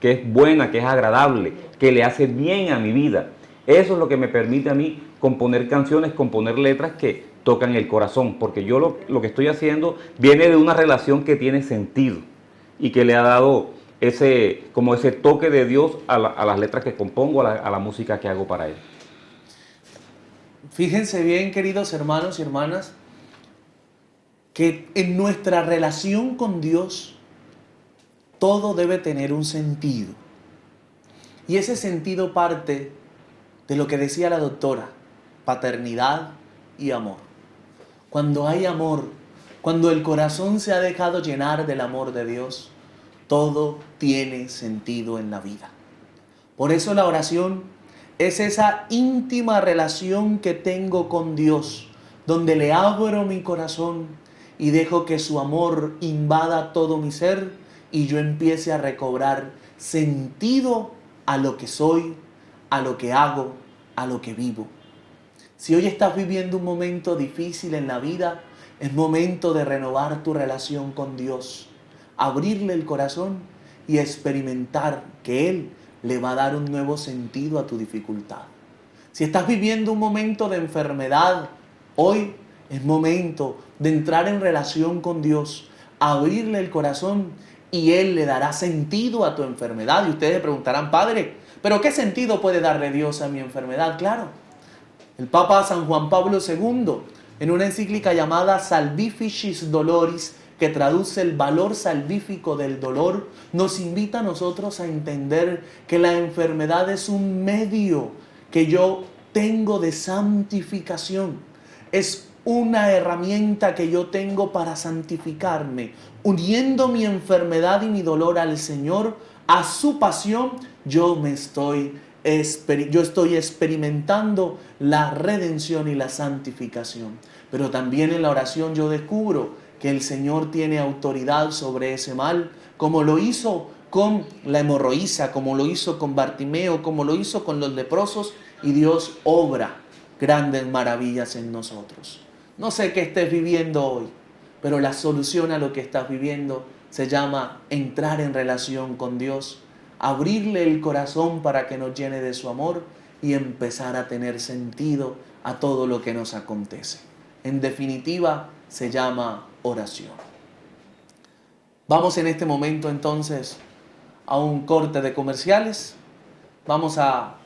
que es buena, que es agradable, que le hace bien a mi vida. Eso es lo que me permite a mí componer canciones, componer letras que tocan el corazón, porque yo lo que estoy haciendo viene de una relación que tiene sentido y que le ha dado ese toque de Dios a las letras que compongo, a la música que hago para Él. Fíjense bien, queridos hermanos y hermanas, que en nuestra relación con Dios todo debe tener un sentido. Y ese sentido parte de lo que decía la doctora, paternidad y amor. Cuando hay amor, cuando el corazón se ha dejado llenar del amor de Dios, todo tiene sentido en la vida. Por eso la oración es esa íntima relación que tengo con Dios, donde le abro mi corazón y dejo que su amor invada todo mi ser y yo empiece a recobrar sentido a lo que soy, a lo que hago, a lo que vivo. Si hoy estás viviendo un momento difícil en la vida, es momento de renovar tu relación con Dios, abrirle el corazón y experimentar que Él le va a dar un nuevo sentido a tu dificultad. Si estás viviendo un momento de enfermedad, hoy es momento de entrar en relación con Dios, abrirle el corazón y Él le dará sentido a tu enfermedad. Y ustedes preguntarán, Padre, ¿pero qué sentido puede darle Dios a mi enfermedad? Claro, el Papa San Juan Pablo II, en una encíclica llamada Salvificis Doloris, que traduce el valor salvífico del dolor, nos invita a nosotros a entender que la enfermedad es un medio que yo tengo de santificación. Es una herramienta que yo tengo para santificarme. Uniendo mi enfermedad y mi dolor al Señor, a su pasión, yo me estoy yo estoy experimentando la redención y la santificación. Pero también en la oración yo descubro que el Señor tiene autoridad sobre ese mal, como lo hizo con la hemorroísa, como lo hizo con Bartimeo, como lo hizo con los leprosos, y Dios obra grandes maravillas en nosotros. No sé qué estés viviendo hoy, pero la solución a lo que estás viviendo se llama entrar en relación con Dios, abrirle el corazón para que nos llene de su amor y empezar a tener sentido a todo lo que nos acontece. En definitiva, se llama oración. Vamos en este momento entonces a un corte de comerciales. Vamos a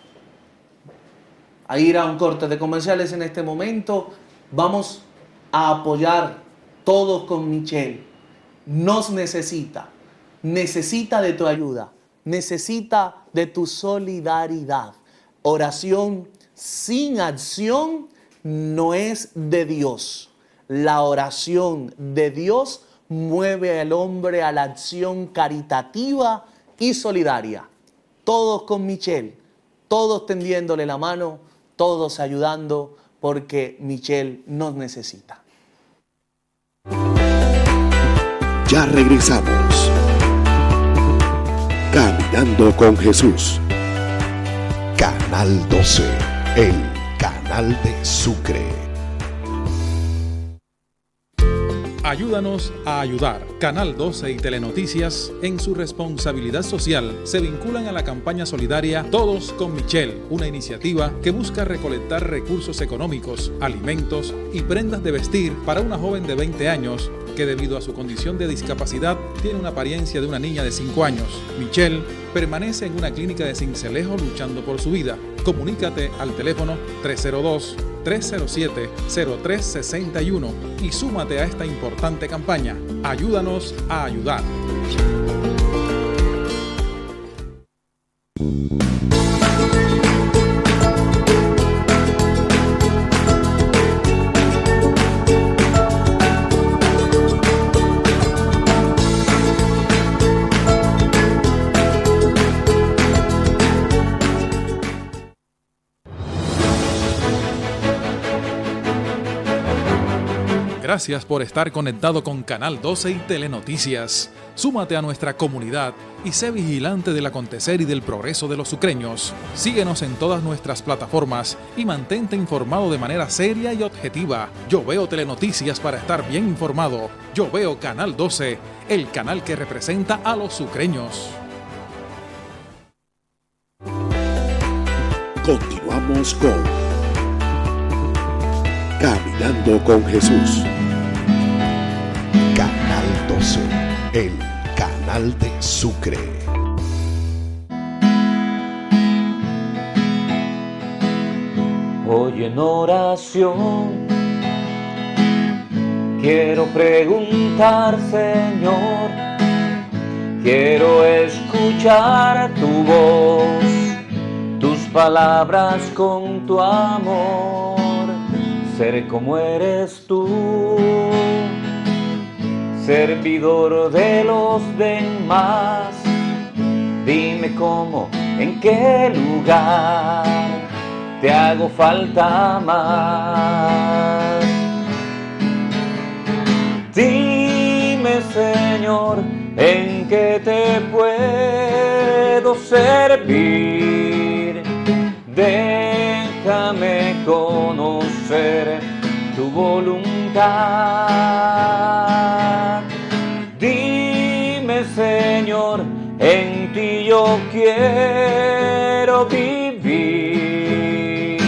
ir a un corte de comerciales en este momento. Vamos a apoyar todos con Michelle. Nos necesita de tu ayuda, necesita de tu solidaridad. Oración sin acción no es de Dios. La oración de Dios mueve al hombre a la acción caritativa y solidaria. Todos con Michelle, todos tendiéndole la mano, todos ayudando, porque Michelle nos necesita. Ya regresamos. Caminando con Jesús. Canal 12, el canal de Sucre. Ayúdanos a ayudar. Canal 12 y Telenoticias, en su responsabilidad social, se vinculan a la campaña solidaria Todos con Michelle, una iniciativa que busca recolectar recursos económicos, alimentos y prendas de vestir para una joven de 20 años que debido a su condición de discapacidad tiene una apariencia de una niña de 5 años. Michelle permanece en una clínica de Sincelejo luchando por su vida. Comunícate al teléfono 302-307-0361 y súmate a esta importante campaña. Ayúdanos a ayudar. Gracias por estar conectado con Canal 12 y Telenoticias. Súmate a nuestra comunidad y sé vigilante del acontecer y del progreso de los sucreños. Síguenos en todas nuestras plataformas y mantente informado de manera seria y objetiva. Yo veo Telenoticias para estar bien informado. Yo veo Canal 12, el canal que representa a los sucreños. Continuamos con Caminando con Jesús. Canal 12, el canal de Sucre. Hoy en oración quiero preguntar, Señor, quiero escuchar tu voz, tus palabras con tu amor, ser como eres tú, servidor de los demás. Dime cómo, en qué lugar te hago falta más. Dime, Señor, en qué te puedo servir. Déjame conocer tu voluntad. Dime, Señor, en ti yo quiero vivir.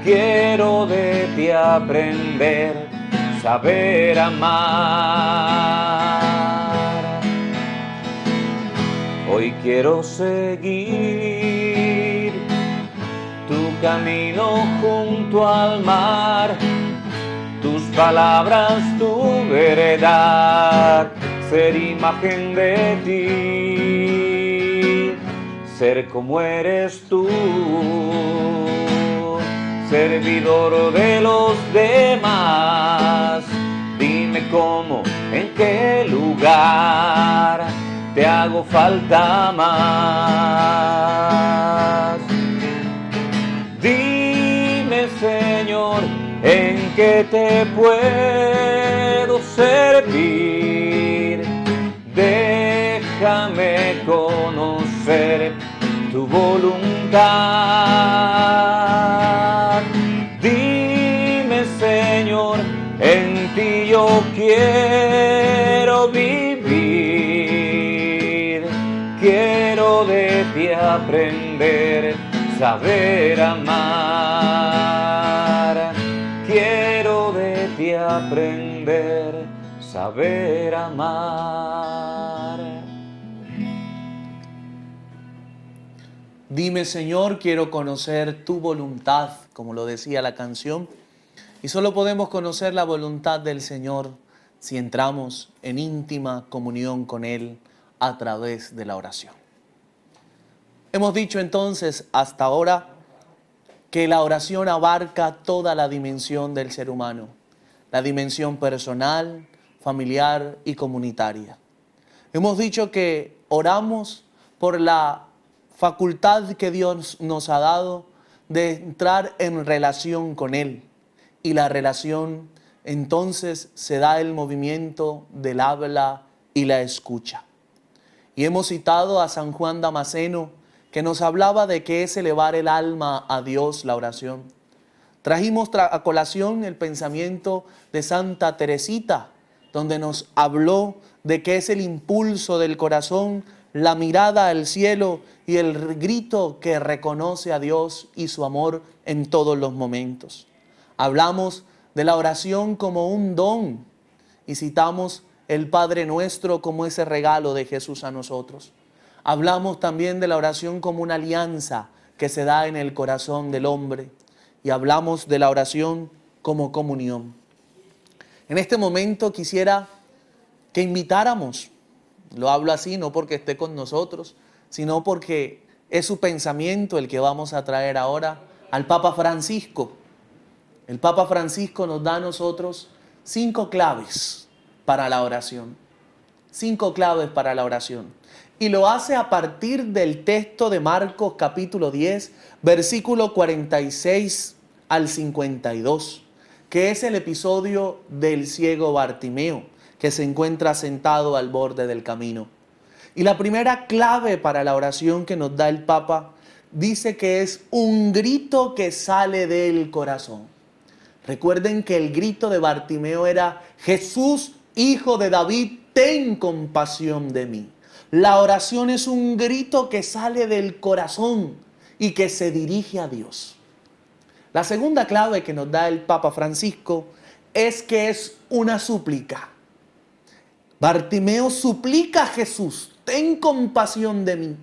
Quiero de ti aprender, saber amar. Hoy quiero seguir tu camino junto al mar, tus palabras, tu verdad, ser imagen de ti, ser como eres tú, servidor de los demás. Dime cómo, en qué lugar te hago falta más. que te puedo servir. Déjame conocer tu voluntad. Dime, Señor, en ti yo quiero vivir. Quiero de ti aprender, saber amar. Quiero de ti aprender, saber amar. Dime, Señor, quiero conocer tu voluntad, como lo decía la canción. Y solo podemos conocer la voluntad del Señor si entramos en íntima comunión con Él a través de la oración. Hemos dicho entonces hasta ahora que la oración abarca toda la dimensión del ser humano, la dimensión personal, familiar y comunitaria. Hemos dicho que oramos por la facultad que Dios nos ha dado de entrar en relación con Él. Y la relación, entonces, se da el movimiento del habla y la escucha. Y hemos citado a San Juan Damasceno, que nos hablaba de que es elevar el alma a Dios la oración. Trajimos a colación el pensamiento de Santa Teresita, donde nos habló de que es el impulso del corazón, la mirada al cielo y el grito que reconoce a Dios y su amor en todos los momentos. Hablamos de la oración como un don y citamos el Padre Nuestro como ese regalo de Jesús a nosotros. Hablamos también de la oración como una alianza que se da en el corazón del hombre y hablamos de la oración como comunión. En este momento quisiera que invitáramos, lo hablo así no porque esté con nosotros, sino porque es su pensamiento el que vamos a traer ahora al Papa Francisco. El Papa Francisco nos da a nosotros 5 claves para la oración. 5 claves para la oración. Y lo hace a partir del texto de Marcos capítulo 10, versículo 46 al 52, que es el episodio del ciego Bartimeo, que se encuentra sentado al borde del camino. Y la primera clave para la oración que nos da el Papa dice que es un grito que sale del corazón. Recuerden que el grito de Bartimeo era: Jesús, Hijo de David, ten compasión de mí. La oración es un grito que sale del corazón y que se dirige a Dios. La segunda clave que nos da el Papa Francisco es que es una súplica. Bartimeo suplica a Jesús: ten compasión de mí.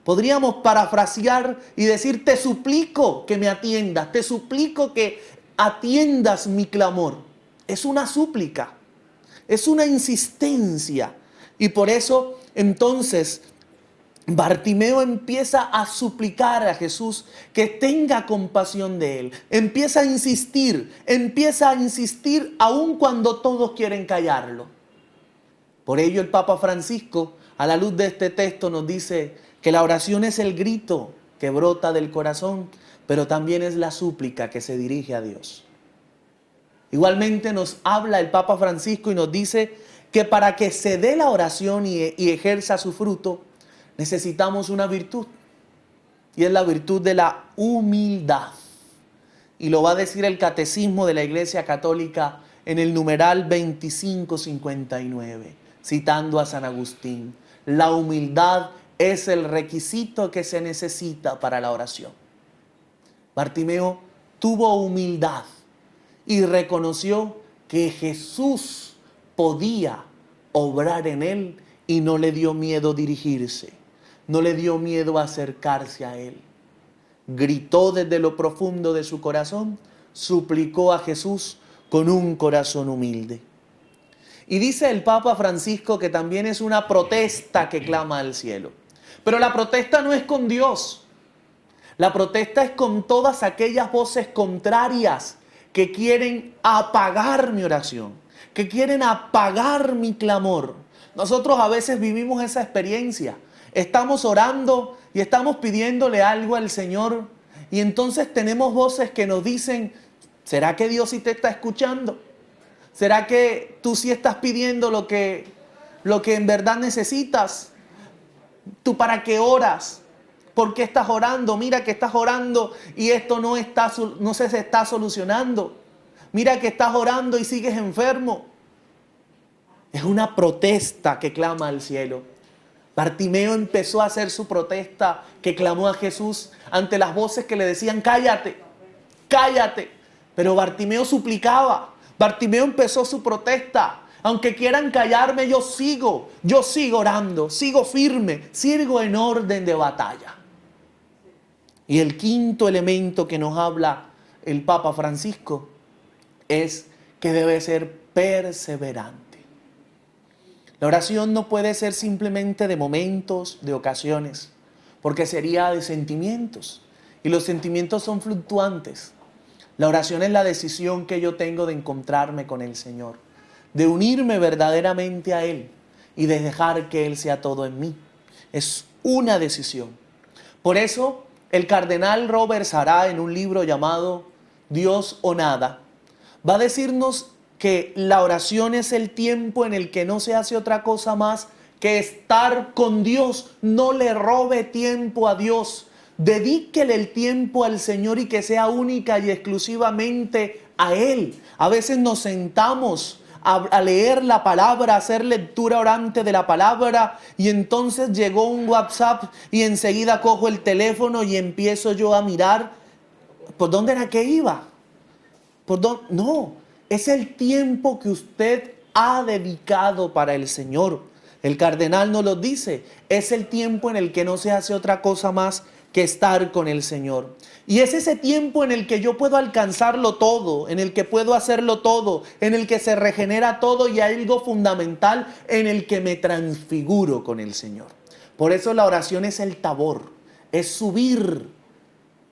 Podríamos parafrasear y decir: te suplico que me atiendas, te suplico que atiendas mi clamor. Es una súplica, es una insistencia. Y por eso, entonces, Bartimeo empieza a suplicar a Jesús que tenga compasión de él. Empieza a insistir aun cuando todos quieren callarlo. Por ello el Papa Francisco, a la luz de este texto, nos dice que la oración es el grito que brota del corazón, pero también es la súplica que se dirige a Dios. Igualmente nos habla el Papa Francisco y nos dice que para que se dé la oración y ejerza su fruto, necesitamos una virtud. Y es la virtud de la humildad. Y lo va a decir el Catecismo de la Iglesia Católica en el numeral 2559, citando a San Agustín. La humildad es el requisito que se necesita para la oración. Bartimeo tuvo humildad y reconoció que Jesús podía obrar en él y no le dio miedo dirigirse, no le dio miedo acercarse a él. Gritó desde lo profundo de su corazón, suplicó a Jesús con un corazón humilde. Y dice el Papa Francisco que también es una protesta que clama al cielo. Pero la protesta no es con Dios. La protesta es con todas aquellas voces contrarias que quieren apagar mi oración, que quieren apagar mi clamor. Nosotros a veces vivimos esa experiencia. Estamos orando y estamos pidiéndole algo al Señor y entonces tenemos voces que nos dicen: ¿Será que Dios sí te está escuchando? ¿Será que tú sí estás pidiendo lo que en verdad necesitas? ¿Tú para qué oras? ¿Por qué estás orando? Mira que estás orando y esto no se está solucionando. Mira que estás orando y sigues enfermo. Es una protesta que clama al cielo. Bartimeo empezó a hacer su protesta que clamó a Jesús ante las voces que le decían, cállate, cállate. Pero Bartimeo suplicaba. Bartimeo empezó su protesta. Aunque quieran callarme, yo sigo orando, sigo firme, sigo en orden de batalla. Y el quinto elemento que nos habla el Papa Francisco es que debe ser perseverante. La oración no puede ser simplemente de momentos, de ocasiones, porque sería de sentimientos. Y los sentimientos son fluctuantes. La oración es la decisión que yo tengo de encontrarme con el Señor, de unirme verdaderamente a Él y de dejar que Él sea todo en mí. Es una decisión. Por eso, el cardenal Robert Sará, en un libro llamado Dios o Nada, va a decirnos que la oración es el tiempo en el que no se hace otra cosa más que estar con Dios. No le robe tiempo a Dios. Dedíquele el tiempo al Señor y que sea única y exclusivamente a Él. A veces nos sentamos a leer la palabra, a hacer lectura orante de la palabra y entonces llegó un WhatsApp y enseguida cojo el teléfono y empiezo yo a mirar. ¿Por dónde era que iba? No, es el tiempo que usted ha dedicado para el Señor. El cardenal nos lo dice, es el tiempo en el que no se hace otra cosa más que estar con el Señor. Y es ese tiempo en el que yo puedo alcanzarlo todo, en el que puedo hacerlo todo, en el que se regenera todo y hay algo fundamental en el que me transfiguro con el Señor. Por eso la oración es el tabor, es subir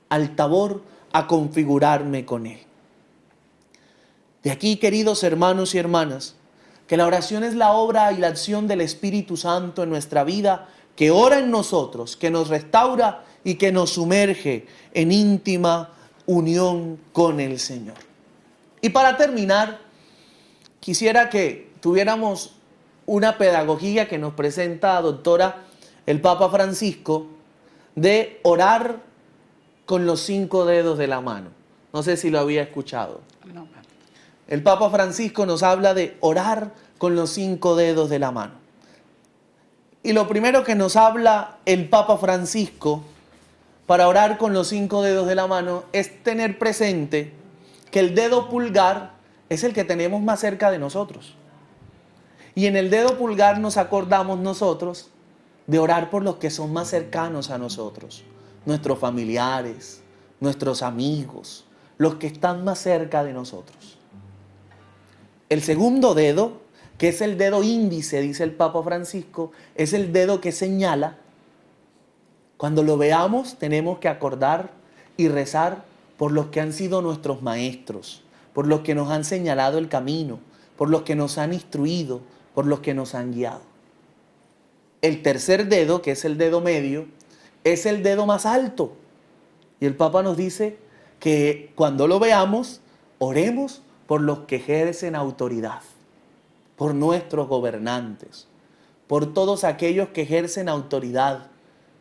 al tabor a configurarme con Él. De aquí, queridos hermanos y hermanas, que la oración es la obra y la acción del Espíritu Santo en nuestra vida, que ora en nosotros, que nos restaura y que nos sumerge en íntima unión con el Señor. Y para terminar, quisiera que tuviéramos una pedagogía que nos presenta, doctora, el Papa Francisco, de orar con los 5 dedos de la mano. No sé si lo había escuchado. No. El Papa Francisco nos habla de orar con los 5 dedos de la mano. Y lo primero que nos habla el Papa Francisco para orar con los 5 dedos de la mano es tener presente que el dedo pulgar es el que tenemos más cerca de nosotros. Y en el dedo pulgar nos acordamos nosotros de orar por los que son más cercanos a nosotros, nuestros familiares, nuestros amigos, los que están más cerca de nosotros. El segundo dedo, que es el dedo índice, dice el Papa Francisco, es el dedo que señala. Cuando lo veamos, tenemos que acordar y rezar por los que han sido nuestros maestros, por los que nos han señalado el camino, por los que nos han instruido, por los que nos han guiado. El tercer dedo, que es el dedo medio, es el dedo más alto. Y el Papa nos dice que cuando lo veamos, oremos por los que ejercen autoridad, por nuestros gobernantes, por todos aquellos que ejercen autoridad,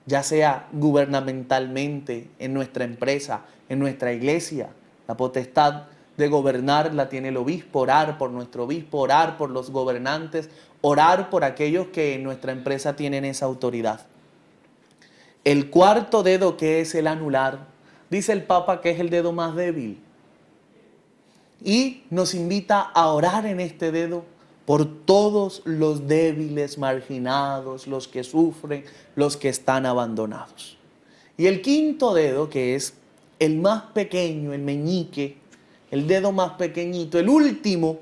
ya sea gubernamentalmente, en nuestra empresa, en nuestra iglesia. La potestad de gobernar la tiene el obispo, orar por nuestro obispo, orar por los gobernantes, orar por aquellos que en nuestra empresa tienen esa autoridad. El cuarto dedo, que es el anular, dice el Papa que es el dedo más débil. Y nos invita a orar en este dedo por todos los débiles, marginados, los que sufren, los que están abandonados. Y el quinto dedo, que es el más pequeño, el meñique, el dedo más pequeñito, el último,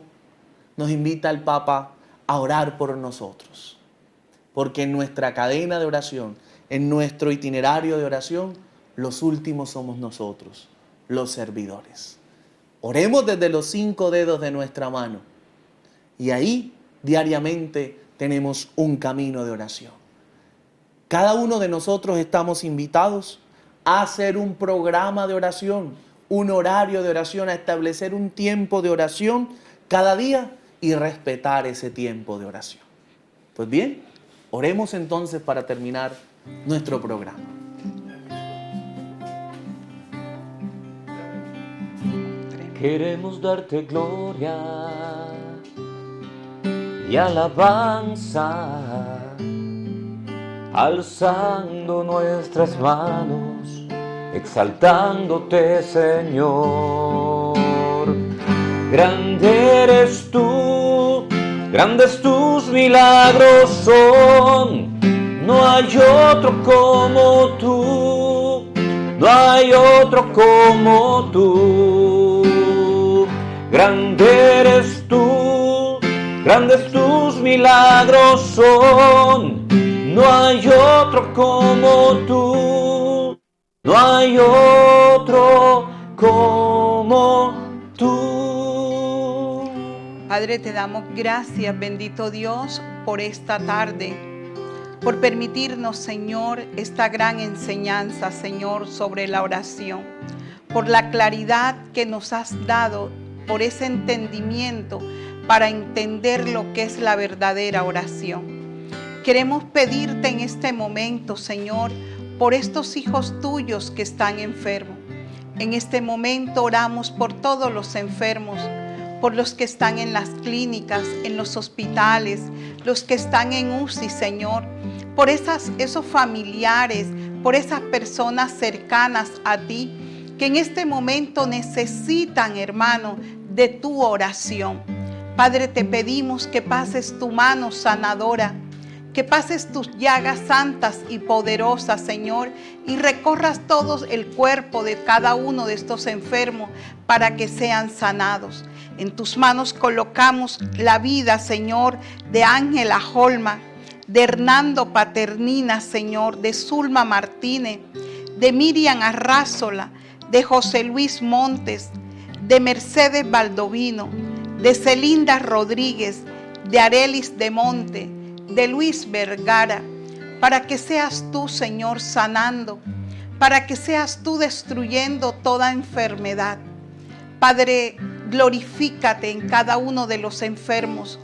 nos invita al Papa a orar por nosotros. Porque en nuestra cadena de oración, en nuestro itinerario de oración, los últimos somos nosotros, los servidores. Oremos desde los 5 dedos de nuestra mano. Y ahí diariamente tenemos un camino de oración. Cada uno de nosotros estamos invitados a hacer un programa de oración, un horario de oración, a establecer un tiempo de oración cada día y respetar ese tiempo de oración. Pues bien, oremos entonces para terminar nuestro programa. Queremos darte gloria y alabanza, alzando nuestras manos, exaltándote, Señor. Grande eres tú, grandes tus milagros son, no hay otro como tú, no hay otro como tú. Grande eres tú, grandes tus milagros son, no hay otro como tú, no hay otro como tú. Padre, te damos gracias, bendito Dios, por esta tarde, por permitirnos, Señor, esta gran enseñanza, Señor, sobre la oración, por la claridad que nos has dado, por ese entendimiento para entender lo que es la verdadera oración. Queremos pedirte en este momento, Señor, por estos hijos tuyos que están enfermos. En este momento oramos por todos los enfermos, por los que están en las clínicas, en los hospitales, los que están en UCI, Señor, por esos familiares, por esas personas cercanas a ti, que en este momento necesitan, hermano, de tu oración. Padre, te pedimos que pases tu mano sanadora, que pases tus llagas santas y poderosas, Señor, y recorras todo el cuerpo de cada uno de estos enfermos para que sean sanados. En tus manos colocamos la vida, Señor, de Ángela Holma, de Hernando Paternina, Señor, de Zulma Martínez, de Miriam Arrázola, de José Luis Montes, de Mercedes Baldovino, de Celinda Rodríguez, de Arelis de Monte, de Luis Vergara, para que seas tú, Señor, sanando, para que seas tú destruyendo toda enfermedad. Padre, glorifícate en cada uno de los enfermos,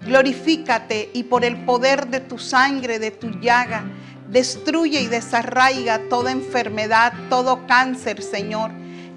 glorifícate y por el poder de tu sangre, de tu llaga, destruye y desarraiga toda enfermedad, todo cáncer, Señor.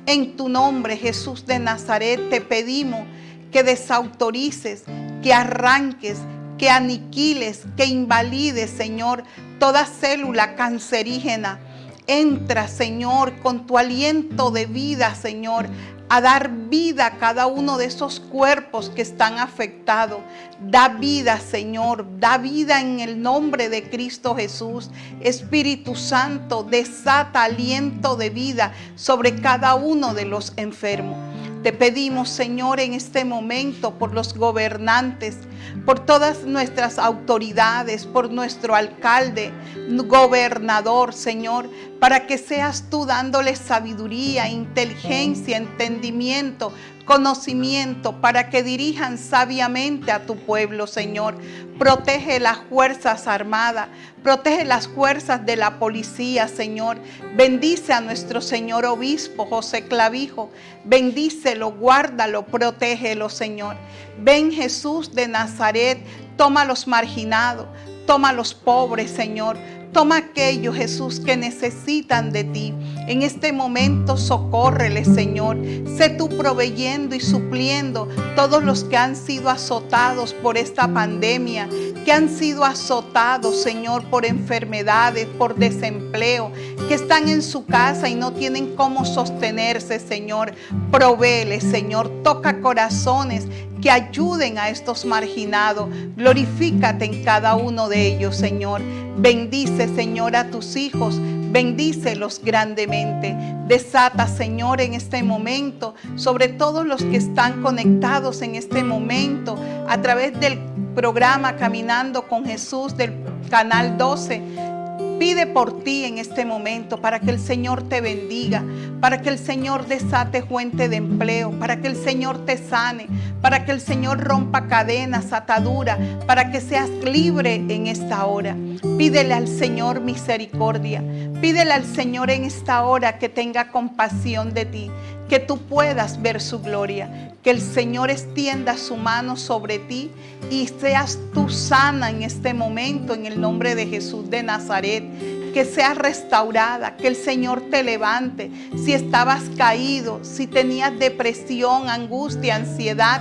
En tu nombre, Jesús de Nazaret, te pedimos que desautorices, que arranques, que aniquiles, que invalides, Señor, toda célula cancerígena. Entra, Señor, con tu aliento de vida, Señor, a dar vida a cada uno de esos cuerpos que están afectados. Da vida, Señor, da vida en el nombre de Cristo Jesús. Espíritu Santo, desata aliento de vida sobre cada uno de los enfermos. Te pedimos, Señor, en este momento por los gobernantes, por todas nuestras autoridades, por nuestro alcalde, gobernador, Señor, para que seas tú dándoles sabiduría, inteligencia, entendimiento, conocimiento, para que dirijan sabiamente a tu pueblo, Señor. Protege las fuerzas armadas, protege las fuerzas de la policía, Señor. Bendice a nuestro Señor Obispo José Clavijo, bendícelo, guárdalo, protégelo, Señor. Ven, Jesús de Nazaret, toma a los marginados, toma a los pobres, Señor. Toma a aquellos, Jesús, que necesitan de ti. En este momento socórreles, Señor. Sé tú proveyendo y supliendo todos los que han sido azotados por esta pandemia, que han sido azotados, Señor, por enfermedades, por desempleo, que están en su casa y no tienen cómo sostenerse, Señor. Provéeles, Señor. Toca corazones que ayuden a estos marginados. Glorifícate en cada uno de ellos, Señor. Bendice, Señor, a tus hijos. Bendícelos grandemente. Desata, Señor, en este momento, sobre todos los que están conectados en este momento, a través del programa Caminando con Jesús del Canal 12. Pide por ti en este momento para que el Señor te bendiga, para que el Señor desate fuente de empleo, para que el Señor te sane, para que el Señor rompa cadenas, ataduras, para que seas libre en esta hora. Pídele al Señor misericordia, pídele al Señor en esta hora que tenga compasión de ti, que tú puedas ver su gloria, que el Señor extienda su mano sobre ti y seas tú sana en este momento en el nombre de Jesús de Nazaret, que seas restaurada, que el Señor te levante. Si estabas caído, si tenías depresión, angustia, ansiedad,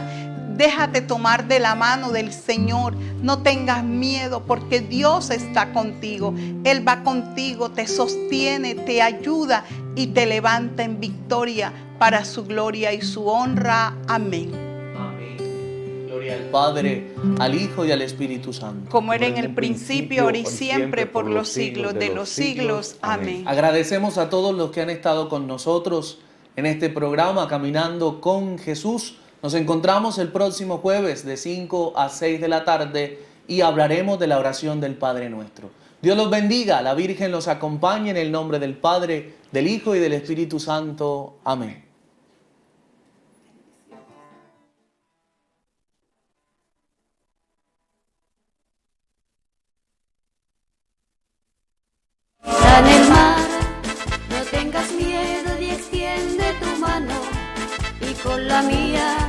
déjate tomar de la mano del Señor. No tengas miedo porque Dios está contigo. Él va contigo, te sostiene, te ayuda y te levanta en victoria para su gloria y su honra. Amén. Amén. Gloria al Padre, al Hijo y al Espíritu Santo. Como era en el principio, ahora y siempre, por los siglos de los siglos. Amén. Agradecemos a todos los que han estado con nosotros en este programa Caminando con Jesús. Nos encontramos el próximo jueves de 5 a 6 de la tarde y hablaremos de la oración del Padre Nuestro. Dios los bendiga, la Virgen los acompañe en el nombre del Padre, del Hijo y del Espíritu Santo. Amén. En el mar, no tengas miedo y extiende tu mano y con la mía